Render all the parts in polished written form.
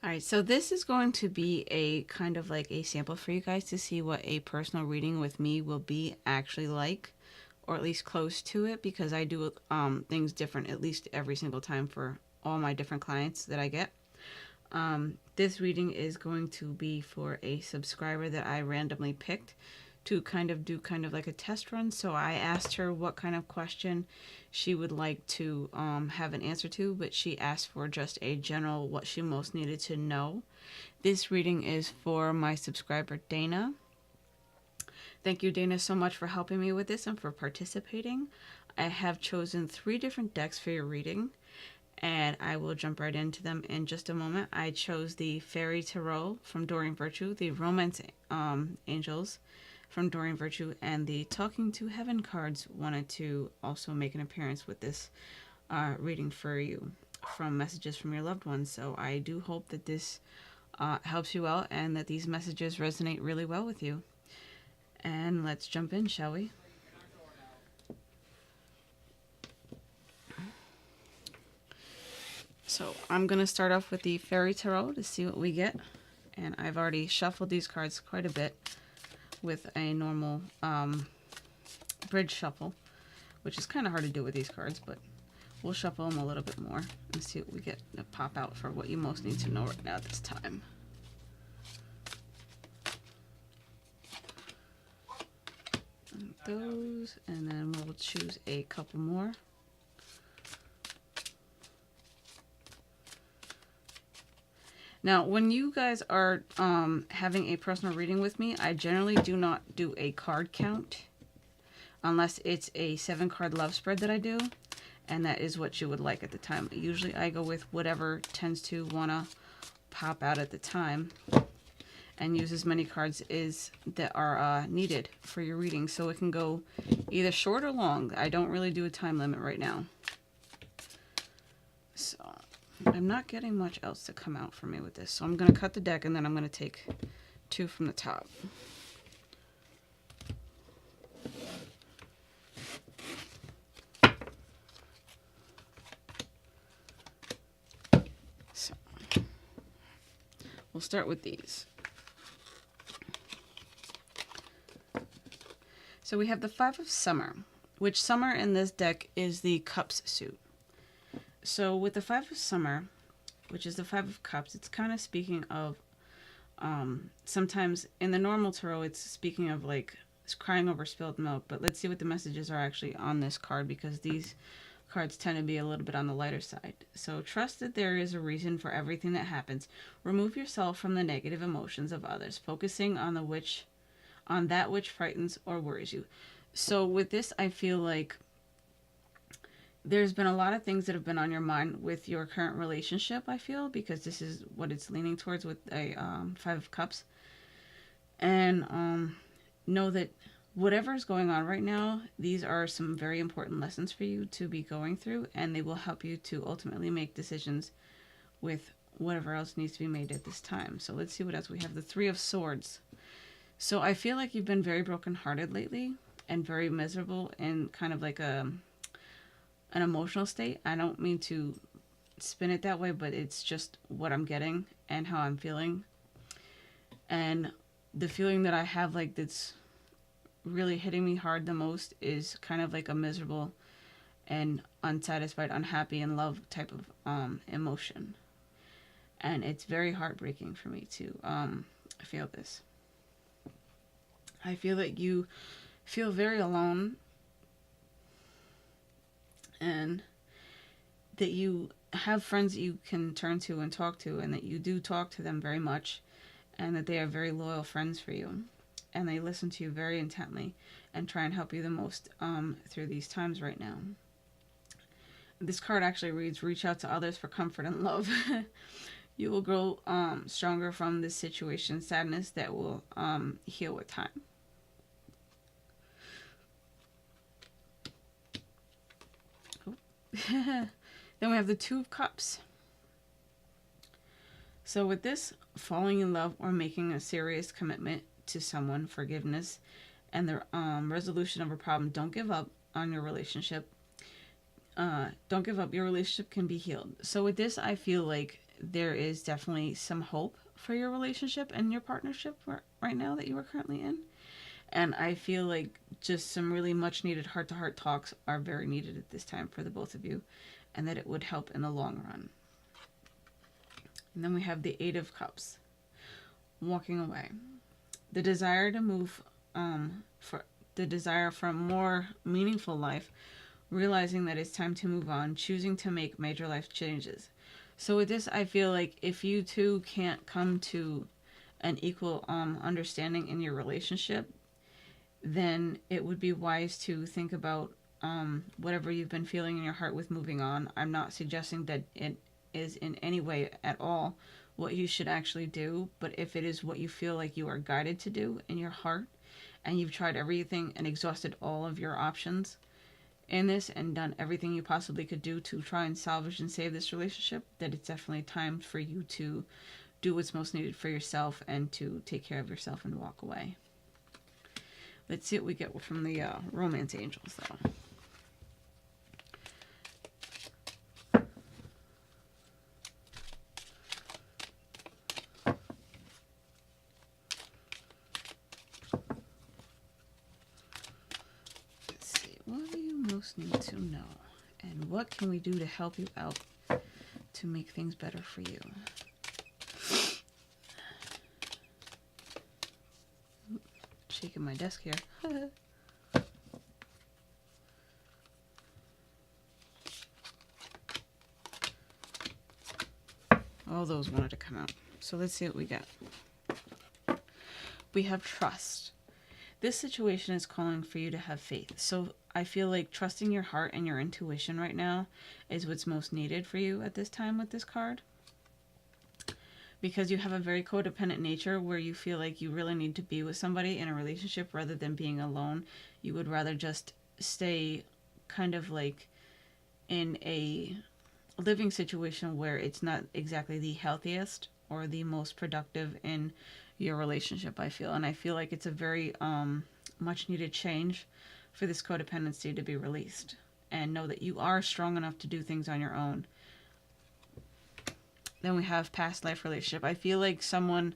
All right, so this is going to be a kind of like a sample for you guys to see what a personal reading with me will be actually like, or at least close to it, because I do things different at least every single time for all my different clients that I get. This reading is going to be for a subscriber that I randomly picked to kind of do kind of like a test run. So I asked her what kind of question she would like to have an answer to, but she asked for just a general what she most needed to know. This reading is for my subscriber Dana. Thank you, Dana, so much for helping me with this and for participating. I have chosen 3 different decks for your reading, and I will jump right into them in just a moment. I chose the Fairy Tarot from Doreen Virtue, the Romance Angels from Doreen Virtue, and the Talking to Heaven cards wanted to also make an appearance with this reading for you from messages from your loved ones. So I do hope that this helps you out and that these messages resonate really well with you. And let's jump in, shall we? So I'm going to start off with the Fairy Tarot to see what we get. And I've already shuffled these cards quite a bit with a normal bridge shuffle, which is kind of hard to do with these cards, but we'll shuffle them a little bit more and see what we get to pop out for what you most need to know right now at this time. And those, and then we'll choose a couple more. Now, when you guys are having a personal reading with me, I generally do not do a card count unless it's a 7-card love spread that I do, and that is what you would like at the time. Usually I go with whatever tends to want to pop out at the time and use as many cards as that are needed for your reading, so it can go either short or long. I don't really do a time limit right now. So I'm not getting much else to come out for me with this. So I'm going to cut the deck and then I'm going to take 2 from the top. So we'll start with these. So we have the 5 of Summer, which Summer in this deck is the Cups suit. So with the 5 of Summer, which is the 5 of Cups, it's kind of speaking of, sometimes in the normal tarot, it's speaking of like crying over spilled milk. But let's see what the messages are actually on this card, because these cards tend to be a little bit on the lighter side. So trust that there is a reason for everything that happens. Remove yourself from the negative emotions of others, focusing on that which frightens or worries you. So with this, I feel like there's been a lot of things that have been on your mind with your current relationship, I feel, because this is what it's leaning towards with a 5 of Cups. And know that whatever is going on right now, these are some very important lessons for you to be going through, and they will help you to ultimately make decisions with whatever else needs to be made at this time. So let's see what else we have. The 3 of Swords. So I feel like you've been very brokenhearted lately and very miserable in kind of like an emotional state. I don't mean to spin it that way, but it's just what I'm getting and how I'm feeling. And the feeling that I have, like, that's really hitting me hard the most is kind of like a miserable and unsatisfied, unhappy, and love type of emotion. And it's very heartbreaking for me to feel this. I feel that you feel very alone, and that you have friends that you can turn to and talk to, and that you do talk to them very much, and that they are very loyal friends for you, and they listen to you very intently and try and help you the most through these times right now. This card actually reads, reach out to others for comfort and love. You will grow stronger from this situation, sadness that will heal with time. Then we have the 2 of Cups. So with this, falling in love or making a serious commitment to someone, forgiveness, and the resolution of a problem. Don't give up on your relationship. Don't give up. Your relationship can be healed. So with this, I feel like there is definitely some hope for your relationship and your partnership right now that you are currently in. And I feel like just some really much needed heart to heart talks are very needed at this time for the both of you, and that it would help in the long run. And then we have the Eight of Cups, walking away. The desire to move, for the desire for a more meaningful life, realizing that it's time to move on, choosing to make major life changes. So with this, I feel like if you two can't come to an equal understanding in your relationship, then it would be wise to think about whatever you've been feeling in your heart with moving on. I'm not suggesting that it is in any way at all what you should actually do, but if it is what you feel like you are guided to do in your heart, and you've tried everything and exhausted all of your options in this and done everything you possibly could do to try and salvage and save this relationship, that it's definitely time for you to do what's most needed for yourself and to take care of yourself and walk away. Let's see what we get from the romance angels, though. Let's see. What do you most need to know? And what can we do to help you out to make things better for you? Shaking my desk here. All those wanted to come out. So let's see what we got. We have trust. This situation is calling for you to have faith. So I feel like trusting your heart and your intuition right now is what's most needed for you at this time with this card. Because you have a very codependent nature where you feel like you really need to be with somebody in a relationship rather than being alone. You would rather just stay kind of like in a living situation where it's not exactly the healthiest or the most productive in your relationship, I feel. And I feel like it's a very much needed change for this codependency to be released. And know that you are strong enough to do things on your own. Then we have past life relationship. I feel like someone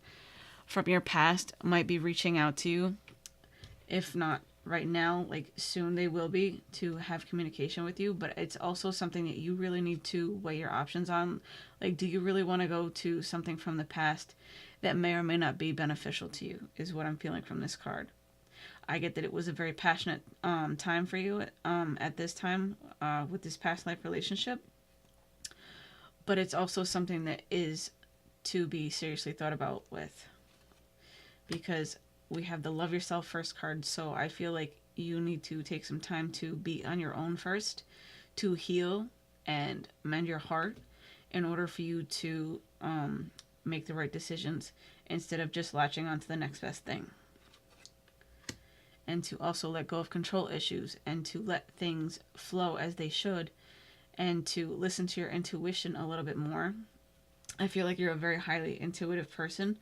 from your past might be reaching out to you. If not right now, like soon they will be, to have communication with you. But it's also something that you really need to weigh your options on. Like, do you really want to go to something from the past that may or may not be beneficial to you, is what I'm feeling from this card. I get that it was a very passionate time for you at this time with this past life relationship. But it's also something that is to be seriously thought about with. Because we have the love yourself first card. So I feel like you need to take some time to be on your own first, to heal and mend your heart in order for you to make the right decisions instead of just latching onto the next best thing. And to also let go of control issues and to let things flow as they should, and to listen to your intuition a little bit more. I feel like you're a very highly intuitive person,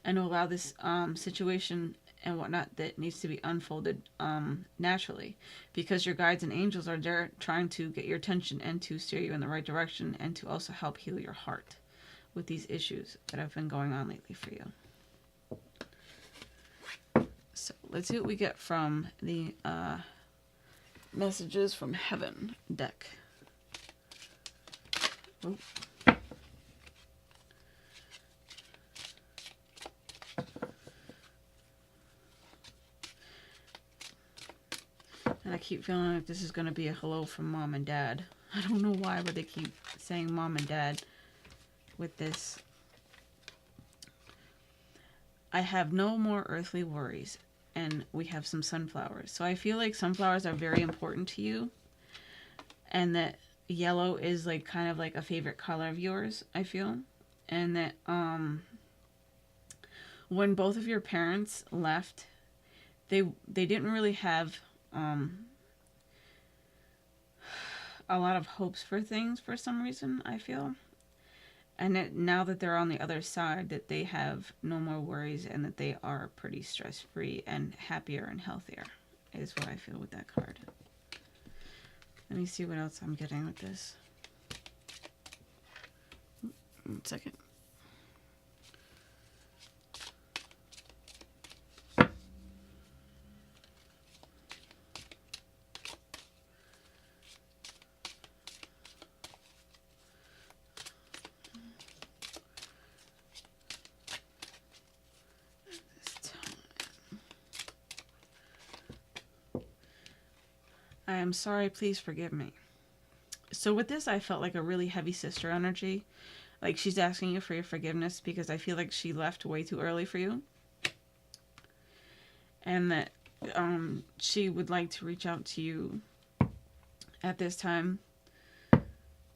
and to allow this situation and whatnot that needs to be unfolded naturally, because your guides and angels are there trying to get your attention and to steer you in the right direction, and to also help heal your heart with these issues that have been going on lately for you. So let's see what we get from the Messages from Heaven deck. Oh. And I keep feeling like this is going to be a hello from mom and dad. I don't know why, but they keep saying mom and dad with this. I have no more earthly worries. And we have some sunflowers. So I feel like sunflowers are very important to you. And that yellow is like kind of like a favorite color of yours, I feel. And that when both of your parents left, they didn't really have a lot of hopes for things for some reason, I feel. And that now that they're on the other side, that they have no more worries and that they are pretty stress-free and happier and healthier, is what I feel with that card. Let me see what else I'm getting with this. One second. I am sorry, please forgive me. So with this, I felt like a really heavy sister energy. Like she's asking you for your forgiveness because I feel like she left way too early for you. And that she would like to reach out to you at this time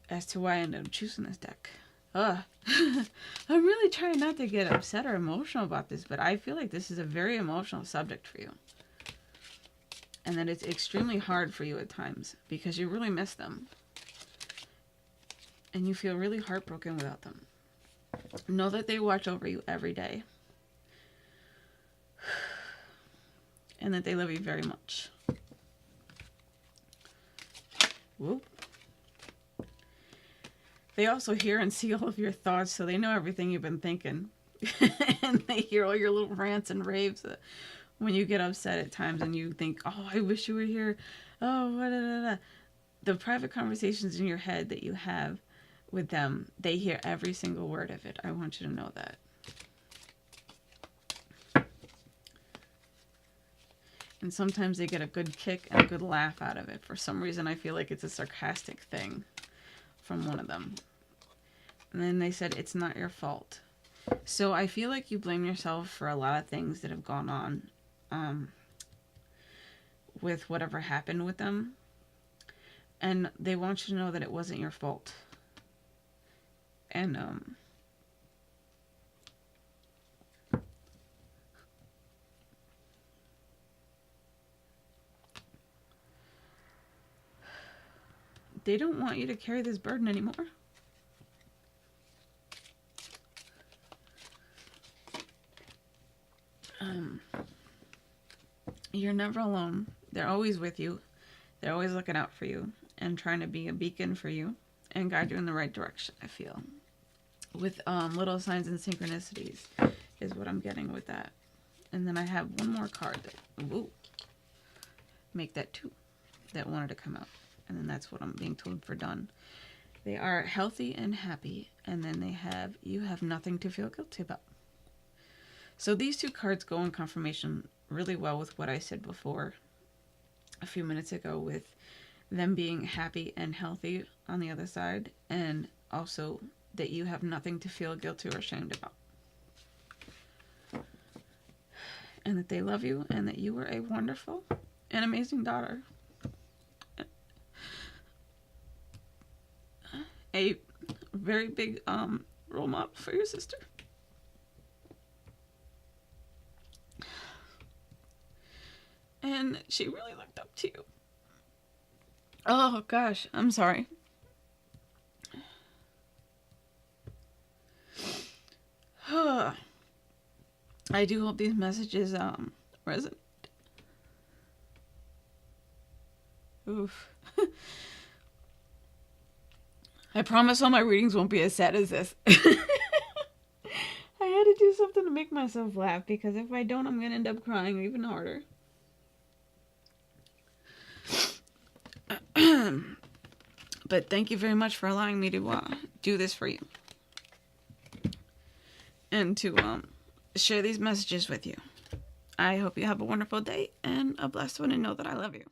as to why I ended up choosing this deck. Ugh. I'm really trying not to get upset or emotional about this, but I feel like this is a very emotional subject for you. And that it's extremely hard for you at times because you really miss them. And you feel really heartbroken without them. Know that they watch over you every day. And that they love you very much. Whoop. They also hear and see all of your thoughts, so they know everything you've been thinking. And they hear all your little rants and raves when you get upset at times and you think, oh, I wish you were here. Oh, da, da, da. The private conversations in your head that you have with them, they hear every single word of it. I want you to know that. And sometimes they get a good kick and a good laugh out of it. For some reason, I feel like it's a sarcastic thing from one of them. And then they said, it's not your fault. So I feel like you blame yourself for a lot of things that have gone on with whatever happened with them. And they want you to know that it wasn't your fault. And they don't want you to carry this burden anymore. You're never alone. They're always with you. They're always looking out for you and trying to be a beacon for you and guide you in the right direction, I feel. With little signs and synchronicities is what I'm getting with that. And then I have one more card that, ooh, make that 2 that wanted to come out. And then that's what I'm being told for done. They are healthy and happy. And then they have, you have nothing to feel guilty about. So these 2 cards go in confirmation really well with what I said before a few minutes ago with them being happy and healthy on the other side. And also that you have nothing to feel guilty or ashamed about. And that they love you and that you were a wonderful and amazing daughter. A very big role model for your sister. And she really looked up to you. Oh gosh, I'm sorry. I do hope these messages resonate. Oof. I promise all my readings won't be as sad as this. I had to do something to make myself laugh because if I don't, I'm going to end up crying even harder. But thank you very much for allowing me to do this for you. And to share these messages with you. I hope you have a wonderful day and a blessed one and know that I love you.